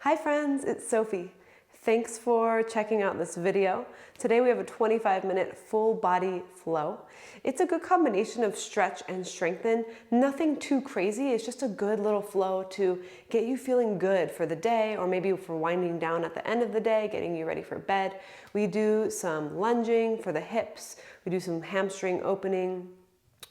Hi friends, it's Sophie. Thanks for checking out this video. Today we have a 25-minute full body flow. It's a good combination of stretch and strengthen. Nothing too crazy, it's just a good little flow to get you feeling good for the day, or maybe for winding down at the end of the day, getting you ready for bed. We do some lunging for the hips, we do some hamstring opening.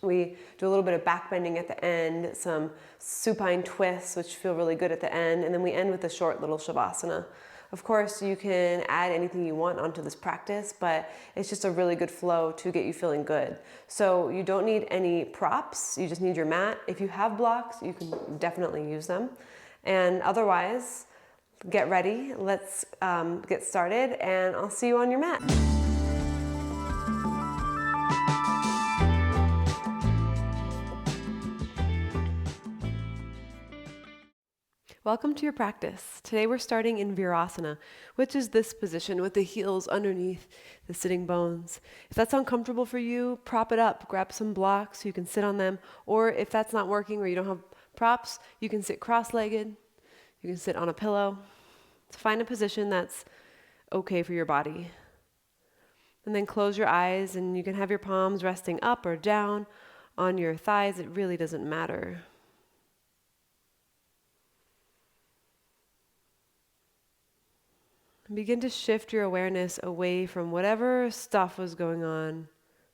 We do a little bit of back bending at the end, some supine twists, which feel really good at the end, and then we end with a short little Shavasana. Of course, you can add anything you want onto this practice, but it's just a really good flow to get you feeling good. So you don't need any props, you just need your mat. If you have blocks, you can definitely use them. And otherwise, get ready, let's get started, and I'll see you on your mat. Welcome to your practice. Today we're starting in Virasana, which is this position with the heels underneath the sitting bones. If that's uncomfortable for you, prop it up, grab some blocks so you can sit on them, or if that's not working or you don't have props, you can sit cross-legged, you can sit on a pillow. So find a position that's okay for your body. And then close your eyes and you can have your palms resting up or down on your thighs. It really doesn't matter. And begin to shift your awareness away from whatever stuff was going on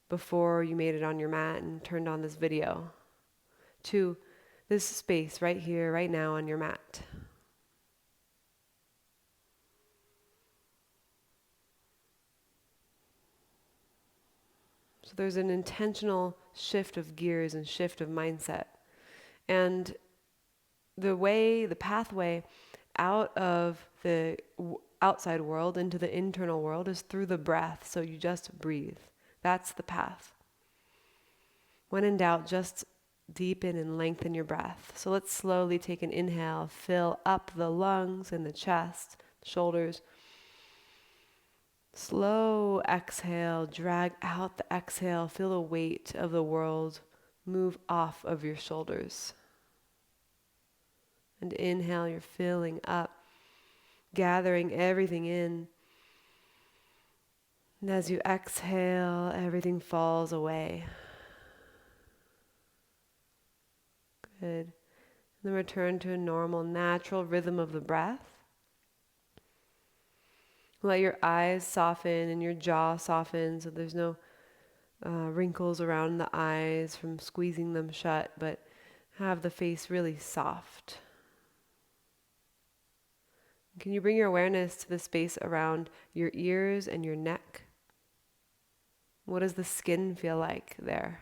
before you made it on your mat and turned on this video to this space right here, right now on your mat. So there's an intentional shift of gears and shift of mindset. And the pathway out of the outside world into the internal world is through the breath. So you just breathe. That's the path. When in doubt, just deepen and lengthen your breath. So let's slowly take an inhale, fill up the lungs and the chest, shoulders. Slow exhale, drag out the exhale, feel the weight of the world move off of your shoulders. And inhale, you're filling up, gathering everything in. And as you exhale, everything falls away. Good. And then return to a normal, natural rhythm of the breath. Let your eyes soften and your jaw soften so there's no wrinkles around the eyes from squeezing them shut, but have the face really soft. Can you bring your awareness to the space around your ears and your neck? What does the skin feel like there?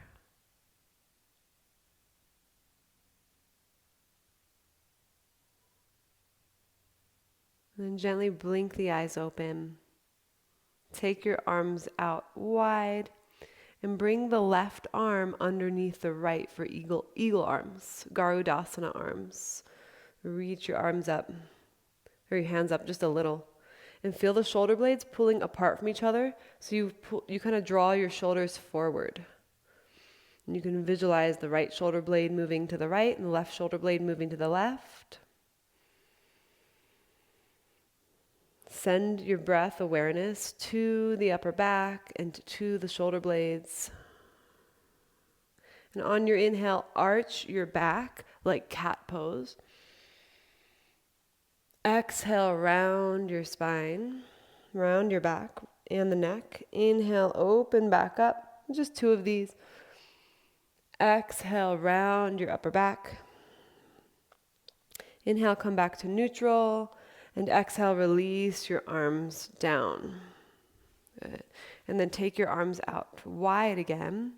And then gently blink the eyes open. Take your arms out wide and bring the left arm underneath the right for eagle arms, Garudasana arms. Reach your arms up. Or your hands up just a little, and feel the shoulder blades pulling apart from each other. So you kind of draw your shoulders forward. And you can visualize the right shoulder blade moving to the right and the left shoulder blade moving to the left. Send your breath awareness to the upper back and to the shoulder blades. And on your inhale, arch your back like cat pose. Exhale, round your spine, round your back and the neck. Inhale, open back up. Just two of these. Exhale, round your upper back. Inhale, come back to neutral. And exhale, release your arms down. Good. And then take your arms out wide again.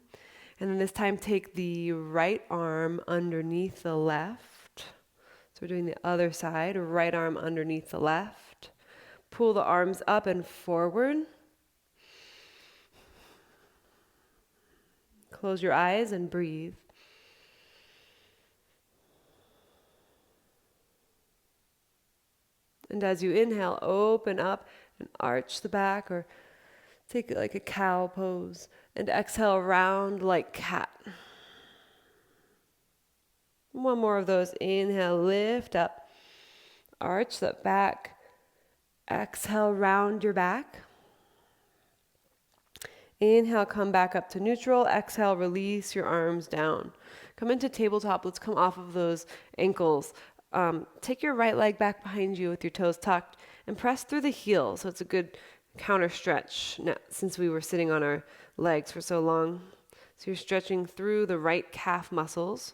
And then this time take the right arm underneath the left. So we're doing the other side, right arm underneath the left. Pull the arms up and forward. Close your eyes and breathe. And as you inhale, open up and arch the back, or take it like a cow pose. And exhale, round like cat. One more of those. Inhale, lift up. Arch that back. Exhale, round your back. Inhale, come back up to neutral. Exhale, release your arms down. Come into tabletop. Let's come off of those ankles. Take your right leg back behind you with your toes tucked and press through the heel. So it's a good counter stretch since we were sitting on our legs for so long. So you're stretching through the right calf muscles.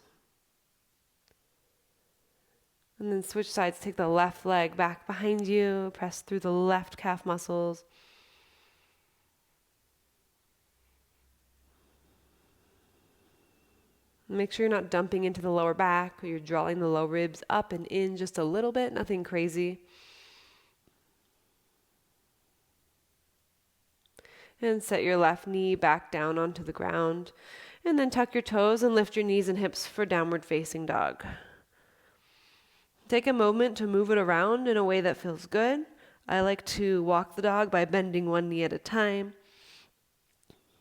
And then switch sides. Take the left leg back behind you. Press through the left calf muscles. Make sure you're not dumping into the lower back. You're drawing the low ribs up and in just a little bit, nothing crazy. And set your left knee back down onto the ground. And then tuck your toes and lift your knees and hips for downward facing dog. Take a moment to move it around in a way that feels good. I like to walk the dog by bending one knee at a time.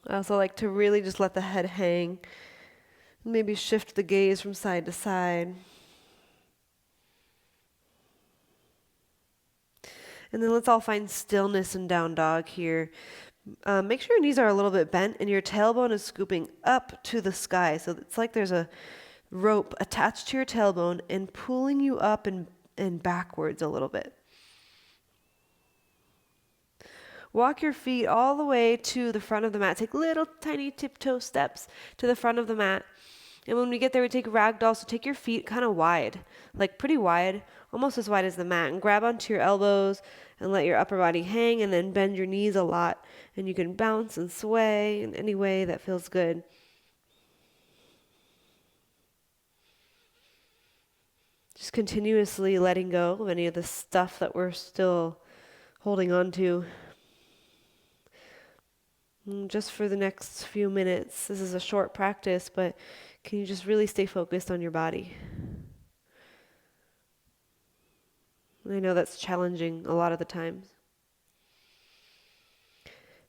I also like to really just let the head hang. Maybe shift the gaze from side to side. And then let's all find stillness in down dog here. Make sure your knees are a little bit bent and your tailbone is scooping up to the sky. So it's like there's a rope attached to your tailbone and pulling you up and backwards a little bit. Walk your feet all the way to the front of the mat. Take little tiny tiptoe steps to the front of the mat. And when we get there, we take ragdoll. So take your feet kind of wide, like pretty wide, almost as wide as the mat. And grab onto your elbows and let your upper body hang and then bend your knees a lot. And you can bounce and sway in any way that feels good. Just continuously letting go of any of the stuff that we're still holding on to. Just for the next few minutes. This is a short practice, but can you just really stay focused on your body? I know that's challenging a lot of the times.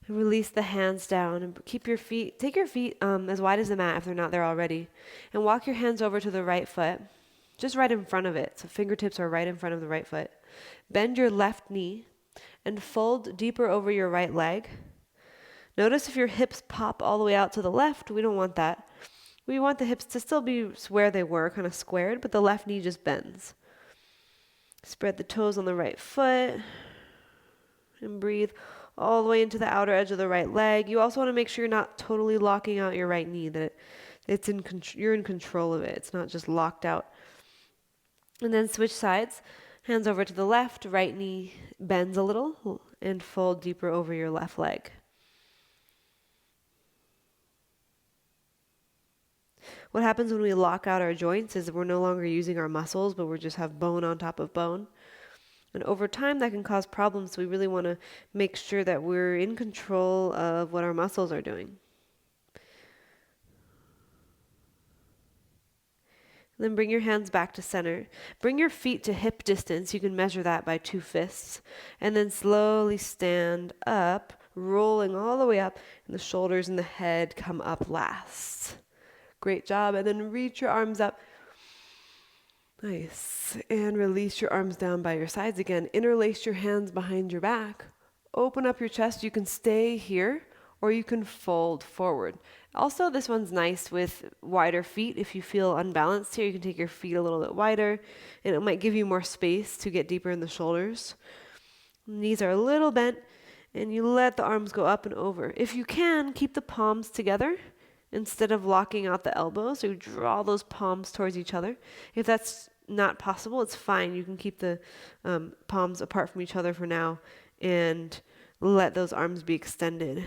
And release the hands down and take your feet as wide as the mat if they're not there already. And walk your hands over to the right foot, just right in front of it. So fingertips are right in front of the right foot. Bend your left knee and fold deeper over your right leg. Notice if your hips pop all the way out to the left, we don't want that. We want the hips to still be where they were, kind of squared, but the left knee just bends. Spread the toes on the right foot and breathe all the way into the outer edge of the right leg. You also want to make sure you're not totally locking out your right knee, that you're in control of it. It's not just locked out. And then switch sides. Hands over to the left, right knee bends a little and fold deeper over your left leg. What happens when we lock out our joints is we're no longer using our muscles, but we just have bone on top of bone. And over time, that can cause problems. So we really want to make sure that we're in control of what our muscles are doing. Then bring your hands back to center. Bring your feet to hip distance. You can measure that by 2 fists. And then slowly stand up, rolling all the way up, and the shoulders and the head come up last. Great job. And then reach your arms up. Nice. And release your arms down by your sides again. Interlace your hands behind your back. Open up your chest. You can stay here or you can fold forward. Also, this one's nice with wider feet. If you feel unbalanced here, you can take your feet a little bit wider and it might give you more space to get deeper in the shoulders. Knees are a little bent and you let the arms go up and over. If you can, keep the palms together instead of locking out the elbows. So you draw those palms towards each other. If that's not possible, it's fine. You can keep the palms apart from each other for now and let those arms be extended.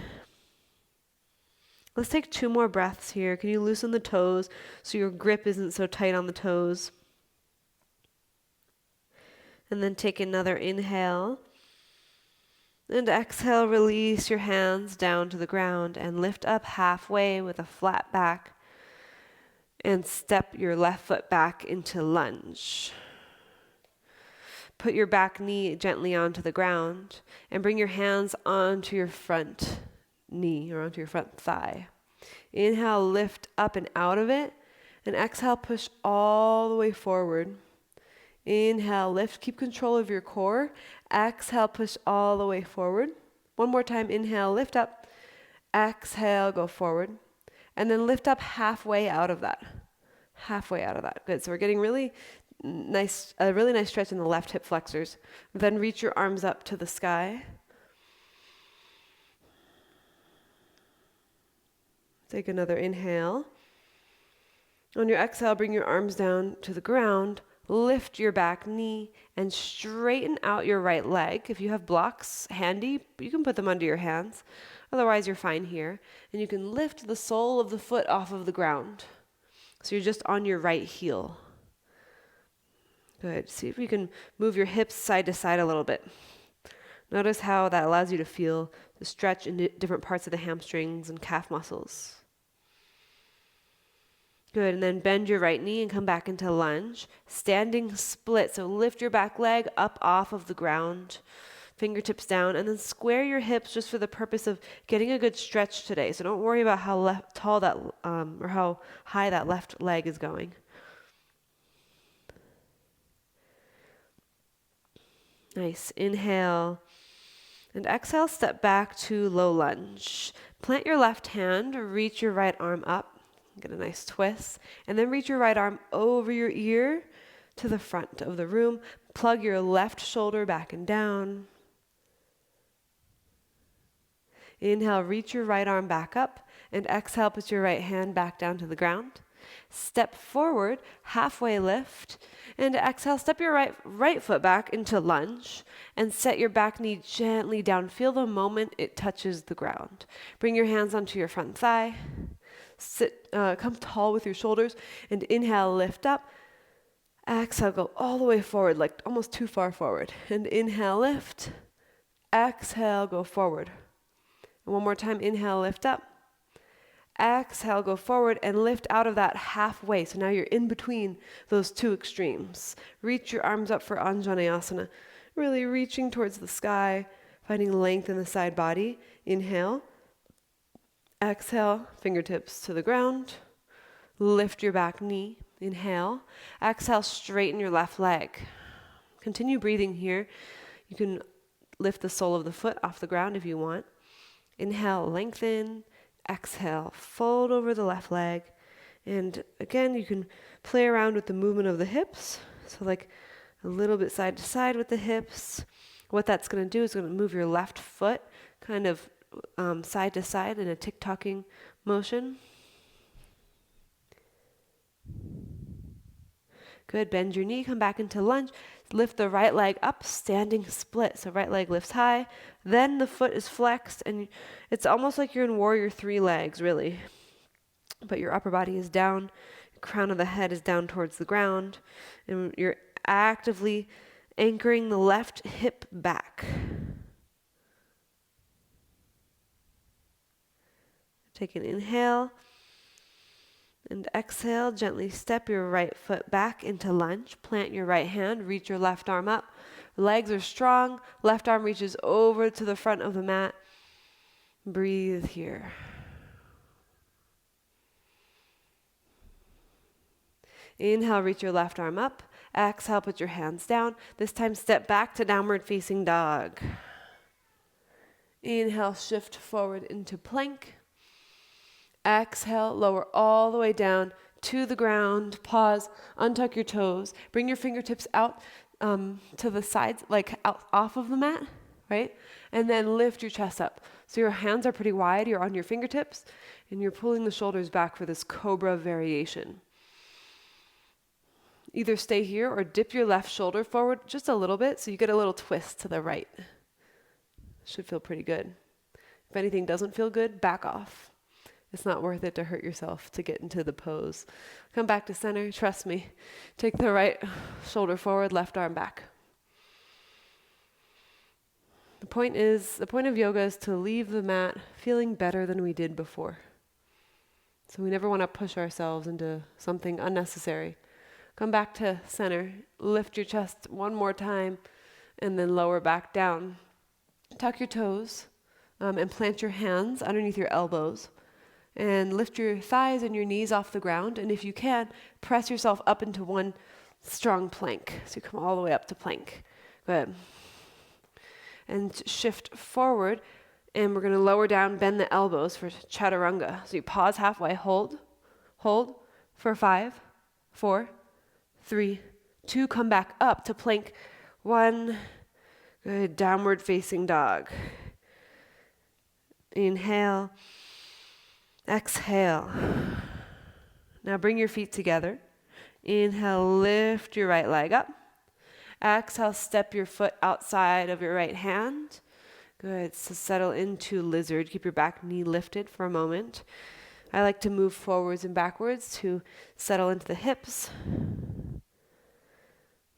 Let's take 2 more breaths here. Can you loosen the toes so your grip isn't so tight on the toes? And then take another inhale. And exhale, release your hands down to the ground and lift up halfway with a flat back. And step your left foot back into lunge. Put your back knee gently onto the ground and bring your hands onto your front knee or onto your front thigh. Inhale, lift up and out of it. And exhale, push all the way forward. Inhale, lift, keep control of your core. Exhale, push all the way forward. One more time, inhale, lift up. Exhale, go forward. And then lift up halfway out of that. Halfway out of that. Good. So we're getting really nice stretch in the left hip flexors. Then reach your arms up to the sky. Take another inhale. On your exhale, bring your arms down to the ground. Lift your back knee and straighten out your right leg. If you have blocks handy, you can put them under your hands. Otherwise, you're fine here. And you can lift the sole of the foot off of the ground. So you're just on your right heel. Good. See if you can move your hips side to side a little bit. Notice how that allows you to feel the stretch in different parts of the hamstrings and calf muscles. Good, and then bend your right knee and come back into lunge. Standing split, so lift your back leg up off of the ground, fingertips down, and then square your hips just for the purpose of getting a good stretch today. So don't worry about how tall that or how high that left leg is going. Nice, inhale, and exhale, step back to low lunge. Plant your left hand, reach your right arm up. Get a nice twist. And then reach your right arm over your ear to the front of the room. Plug your left shoulder back and down. Inhale, reach your right arm back up. And exhale, put your right hand back down to the ground. Step forward, halfway lift. And exhale, step your right foot back into lunge. And set your back knee gently down. Feel the moment it touches the ground. Bring your hands onto your front thigh. Come tall with your shoulders, and inhale, lift up. Exhale, go all the way forward, like almost too far forward. And inhale, lift. Exhale, go forward. And one more time, inhale, lift up. Exhale, go forward and lift out of that halfway. So now you're in between those two extremes. Reach your arms up for Anjanae Asana. Really reaching towards the sky, finding length in the side body. Inhale. Exhale, fingertips to the ground. Lift your back knee. Inhale. Exhale, straighten your left leg. Continue breathing here. You can lift the sole of the foot off the ground if you want. Inhale, lengthen. Exhale, fold over the left leg. And again, you can play around with the movement of the hips. So like a little bit side to side with the hips. What that's going to do is going to move your left foot kind of side to side in a tick-tocking motion. Good. Bend your knee, come back into lunge. Lift the right leg up, standing split. So right leg lifts high. Then the foot is flexed, and it's almost like you're in warrior 3 legs, really. But your upper body is down. The crown of the head is down towards the ground. And you're actively anchoring the left hip back. Take an inhale and exhale. Gently step your right foot back into lunge. Plant your right hand. Reach your left arm up. Legs are strong. Left arm reaches over to the front of the mat. Breathe here. Inhale, reach your left arm up. Exhale, put your hands down. This time step back to downward facing dog. Inhale, shift forward into plank. Exhale, lower all the way down to the ground. Pause, untuck your toes. Bring your fingertips out to the sides, like out off of the mat, right? And then lift your chest up. So your hands are pretty wide. You're on your fingertips, and you're pulling the shoulders back for this Cobra variation. Either stay here or dip your left shoulder forward just a little bit so you get a little twist to the right. Should feel pretty good. If anything doesn't feel good, back off. It's not worth it to hurt yourself to get into the pose. Come back to center, trust me. Take the right shoulder forward, left arm back. The point of yoga is to leave the mat feeling better than we did before. So we never want to push ourselves into something unnecessary. Come back to center, lift your chest one more time, and then lower back down. Tuck your toes and plant your hands underneath your elbows. And lift your thighs and your knees off the ground. And if you can, press yourself up into one strong plank. So you come all the way up to plank. Good. And shift forward, and we're going to lower down, bend the elbows for Chaturanga. So you pause halfway, hold for 5, 4, 3, 2, come back up to plank. 1, good, downward facing dog. Inhale, exhale. Now bring your feet together. Inhale, lift your right leg up. Exhale, step your foot outside of your right hand. Good, so settle into lizard. Keep your back knee lifted for a moment. I like to move forwards and backwards to settle into the hips.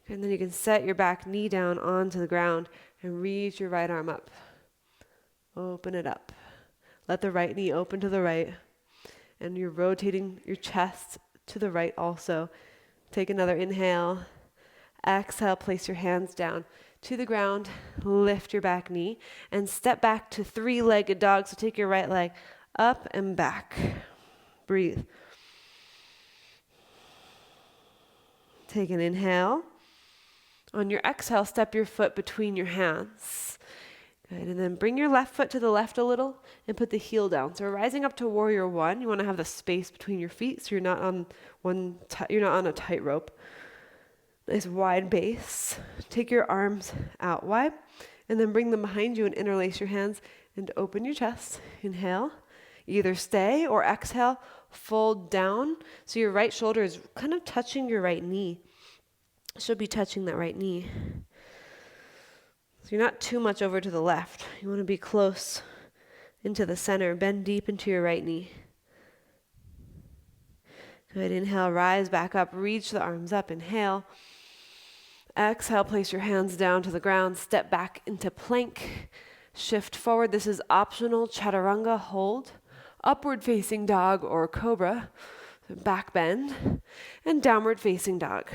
And then you can set your back knee down onto the ground and reach your right arm up. Open it up. Let the right knee open to the right. And you're rotating your chest to the right also. Take another inhale. Exhale, place your hands down to the ground. Lift your back knee and step back to 3-legged dog. So take your right leg up and back. Breathe. Take an inhale. On your exhale, step your foot between your hands. Good, and then bring your left foot to the left a little and put the heel down. So we're rising up to warrior 1. You want to have the space between your feet so you're not on a tightrope. Nice wide base. Take your arms out wide and then bring them behind you and interlace your hands and open your chest. Inhale. Either stay or exhale, fold down so your right shoulder is kind of touching your right knee. Should be touching that right knee. So you're not too much over to the left. You want to be close into the center. Bend deep into your right knee. Good. Inhale, rise back up. Reach the arms up. Inhale. Exhale, place your hands down to the ground. Step back into plank. Shift forward. This is optional. Chaturanga, hold. Upward facing dog or cobra. Back bend. And downward facing dog.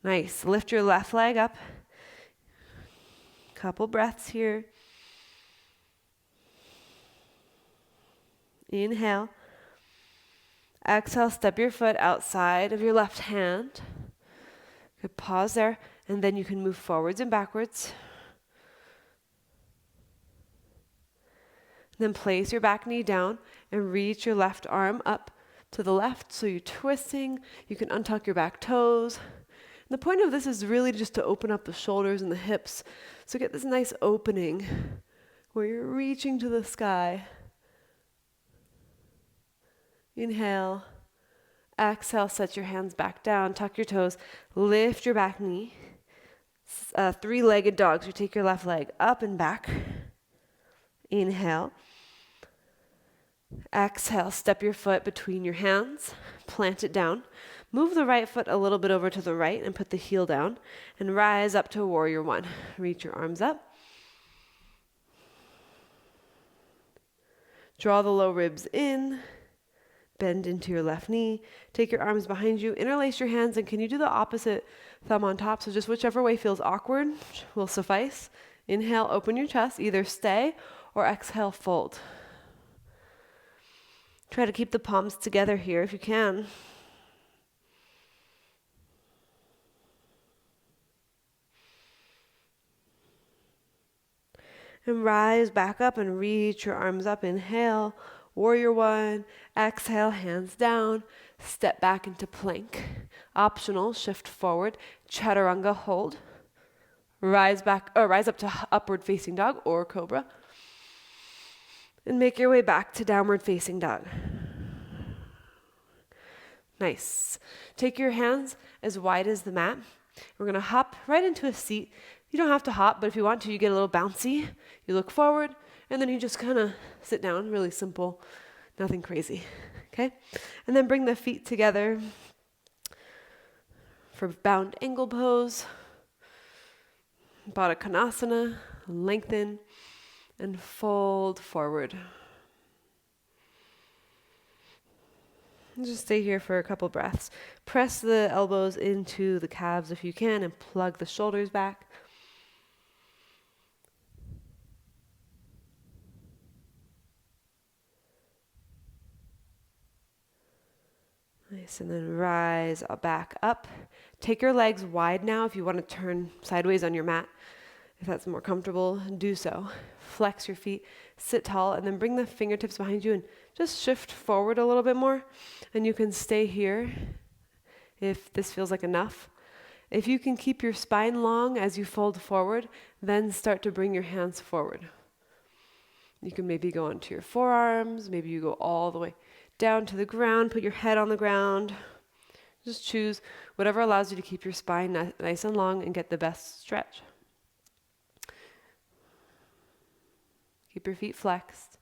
Nice. Lift your left leg up. Couple breaths here. Inhale. Exhale, step your foot outside of your left hand. Good, pause there, and then you can move forwards and backwards. Then place your back knee down and reach your left arm up to the left. So you're twisting. You can untuck your back toes. And the point of this is really just to open up the shoulders and the hips. So get this nice opening where you're reaching to the sky. Inhale. Exhale, set your hands back down, tuck your toes, lift your back knee. 3-legged dog, so you take your left leg up and back. Inhale. Exhale, step your foot between your hands, plant it down. Move the right foot a little bit over to the right and put the heel down and rise up to warrior 1. Reach your arms up. Draw the low ribs in. Bend into your left knee. Take your arms behind you. Interlace your hands, and can you do the opposite thumb on top? So just whichever way feels awkward will suffice. Inhale, open your chest. Either stay or exhale, fold. Try to keep the palms together here if you can. And rise back up and reach your arms up. Inhale. Warrior 1, exhale, hands down, step back into plank. Optional, shift forward, Chaturanga, hold. Rise up to upward facing dog or cobra. And make your way back to downward facing dog. Nice. Take your hands as wide as the mat. We're going to hop right into a seat. You don't have to hop, but if you want to, you get a little bouncy. You look forward. And then you just kind of sit down, really simple, nothing crazy, okay? And then bring the feet together for bound angle pose, Badakanasana, lengthen, and fold forward. And just stay here for a couple breaths. Press the elbows into the calves if you can and plug the shoulders back. Nice, and then rise back up. Take your legs wide now. If you want to turn sideways on your mat, if that's more comfortable, do so. Flex your feet, sit tall, and then bring the fingertips behind you and just shift forward a little bit more. And you can stay here if this feels like enough. If you can keep your spine long as you fold forward, then start to bring your hands forward. You can maybe go onto your forearms, maybe you go all the way down to the ground, put your head on the ground. Just choose whatever allows you to keep your spine nice and long and get the best stretch. Keep your feet flexed.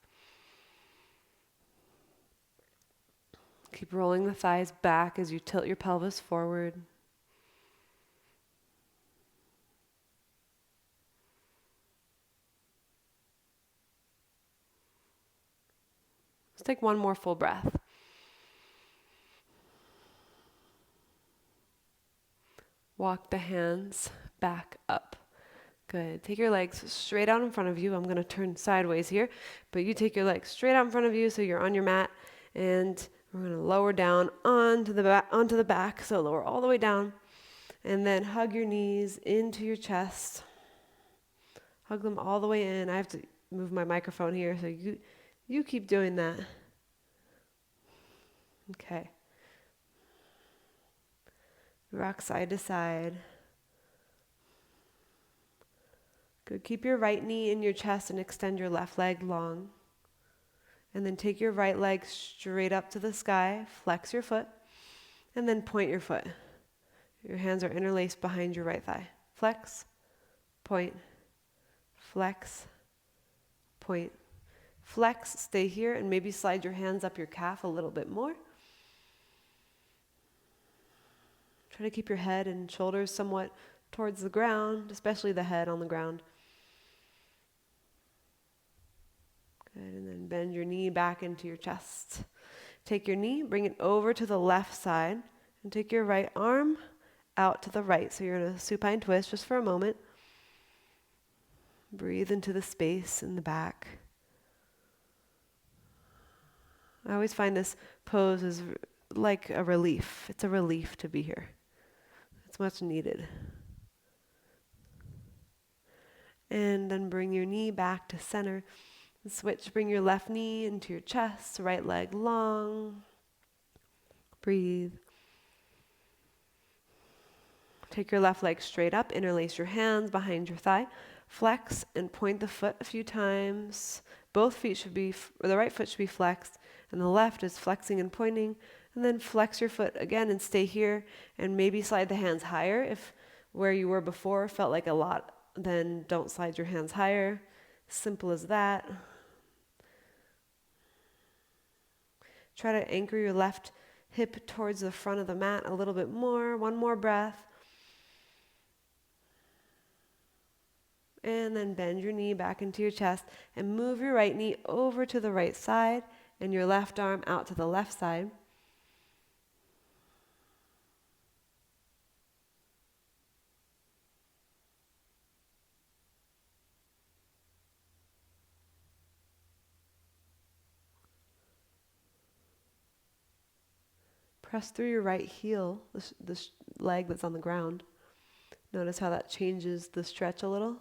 Keep rolling the thighs back as you tilt your pelvis forward. Let's take one more full breath. Walk the hands back up. Good. Take your legs straight out in front of you. I'm going to turn sideways here, but you take your legs straight out in front of you so you're on your mat, and we're going to lower down onto the back, so lower all the way down, and then hug your knees into your chest. Hug them all the way in. I have to move my microphone here, so you keep doing that. Okay. Rock side to side. Good. Keep your right knee in your chest and extend your left leg long. And then take your right leg straight up to the sky. Flex your foot. And then point your foot. Your hands are interlaced behind your right thigh. Flex, point, flex, point. Flex, stay here, and maybe slide your hands up your calf a little bit more. Try to keep your head and shoulders somewhat towards the ground, especially the head on the ground. Good, and then bend your knee back into your chest. Take your knee, bring it over to the left side, and take your right arm out to the right. So you're in a supine twist just for a moment. Breathe into the space in the back. I always find this pose is like a relief. It's a relief to be here. It's much needed. And then bring your knee back to center. And switch, bring your left knee into your chest, right leg long. Breathe. Take your left leg straight up, interlace your hands behind your thigh. Flex and point the foot a few times. Both feet should be, or the right foot should be flexed, and the left is flexing and pointing. And then flex your foot again and stay here, and maybe slide the hands higher. If where you were before felt like a lot, then don't slide your hands higher. Simple as that. Try to anchor your left hip towards the front of the mat a little bit more. One more breath. And then bend your knee back into your chest and move your right knee over to the right side and your left arm out to the left side. Press through your right heel, this leg that's on the ground. Notice how that changes the stretch a little.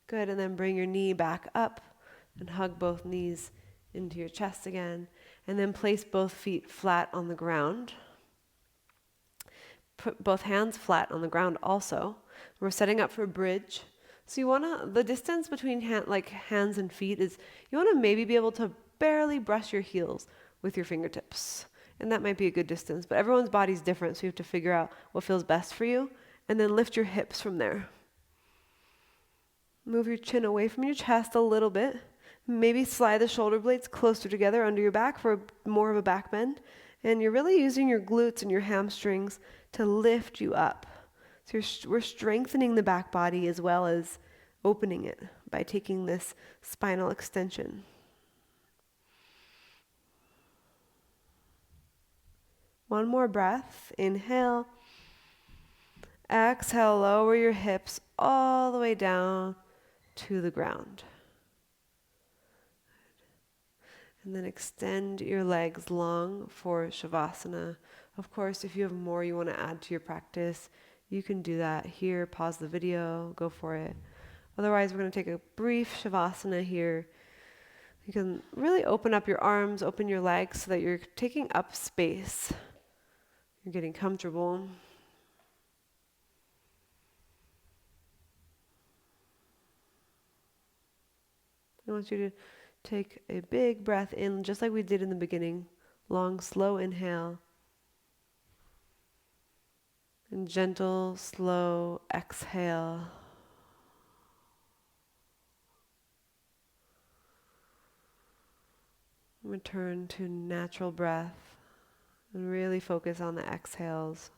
Good, and then bring your knee back up and hug both knees into your chest again. And then place both feet flat on the ground. Put both hands flat on the ground also. We're setting up for a bridge. So you want the distance between hands and feet is, you want to maybe be able to barely brush your heels with your fingertips. And that might be a good distance, but everyone's body's different, so you have to figure out what feels best for you, and then lift your hips from there. Move your chin away from your chest a little bit. Maybe slide the shoulder blades closer together under your back for more of a back bend. And you're really using your glutes and your hamstrings to lift you up. So we're strengthening the back body as well as opening it by taking this spinal extension. One more breath. Inhale. Exhale, lower your hips all the way down to the ground. And then extend your legs long for Shavasana. Of course, if you have more you want to add to your practice, you can do that here. Pause the video, go for it. Otherwise, we're going to take a brief Shavasana here. You can really open up your arms, open your legs so that you're taking up space. You're getting comfortable. I want you to take a big breath in, just like we did in the beginning. Long, slow inhale. And gentle, slow exhale. Return to natural breath and really focus on the exhales.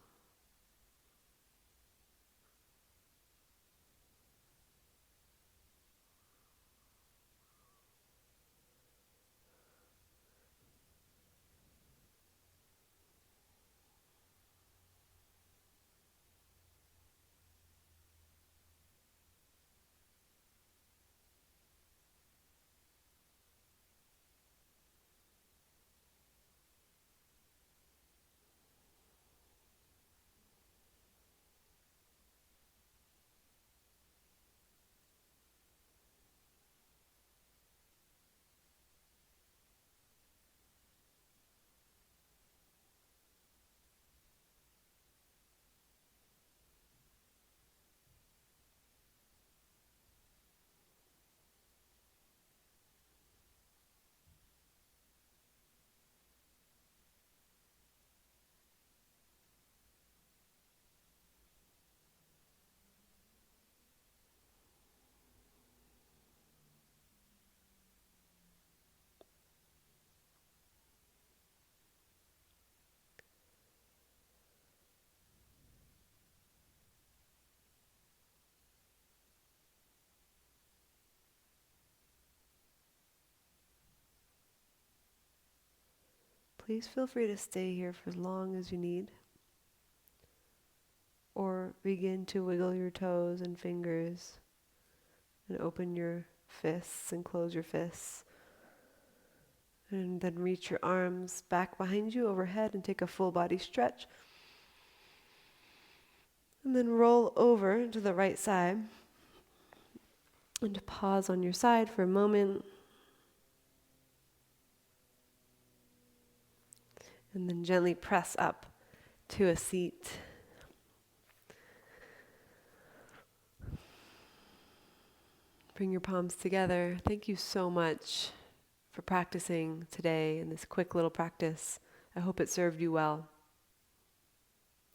Please feel free to stay here for as long as you need, or begin to wiggle your toes and fingers and open your fists and close your fists. And then reach your arms back behind you overhead and take a full body stretch. And then roll over to the right side and pause on your side for a moment. And then gently press up to a seat. Bring your palms together. Thank you so much for practicing today in this quick little practice. I hope it served you well.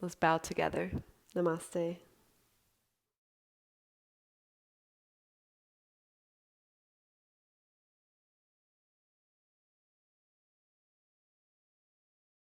Let's bow together. Namaste.